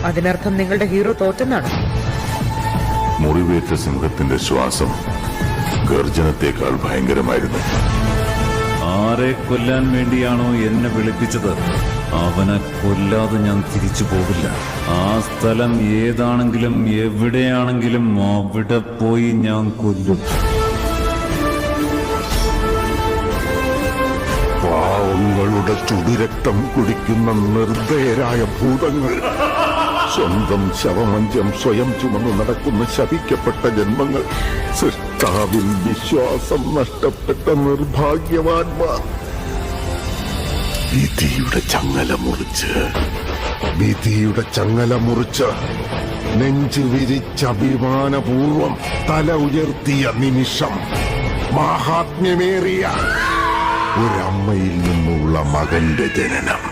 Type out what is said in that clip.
അതിനർത്ഥം നിങ്ങളുടെ ഹീറോ തോറ്റെന്നാണ്. മുറിവേറ്റ സിംഹത്തിന്റെ ശ്വാസം ഗർജനത്തെക്കാൾ ഭയങ്കരമായിരുന്നു. ആരെ കൊല്ലാൻ വേണ്ടിയാണോ എന്നെ വിളിപ്പിച്ചത്, അവനെ കൊല്ലാതെ ഞാൻ തിരിച്ചു പോകില്ല. ആ സ്ഥലം ഏതാണെങ്കിലും എവിടെയാണെങ്കിലും അവിടെ പോയി ഞാൻ കൊല്ലും. പാവങ്ങളുടെ ചുടുരക്തം കുടിക്കുന്ന നിർദ്ദയരായ ഭൂതങ്ങൾ, സ്വന്തം ശവമഞ്ചം സ്വയം ചുമന്നു നടക്കുന്ന ശപിക്കപ്പെട്ട ജന്മങ്ങൾ, സൃഷ്ടാവിൽ വിശ്വാസം നഷ്ടപ്പെട്ട നിർഭാഗ്യവാന്മാർ. വിധിയുടെ ചങ്ങല മുറിച്ച് നെഞ്ചു വിരിച്ച് അഭിമാനപൂർവം തല ഉയർത്തിയ നിമിഷം, മാഹാത്മ്യമേറിയ ഒരമ്മയിൽ നിന്നുള്ള മകന്റെ ജനനം.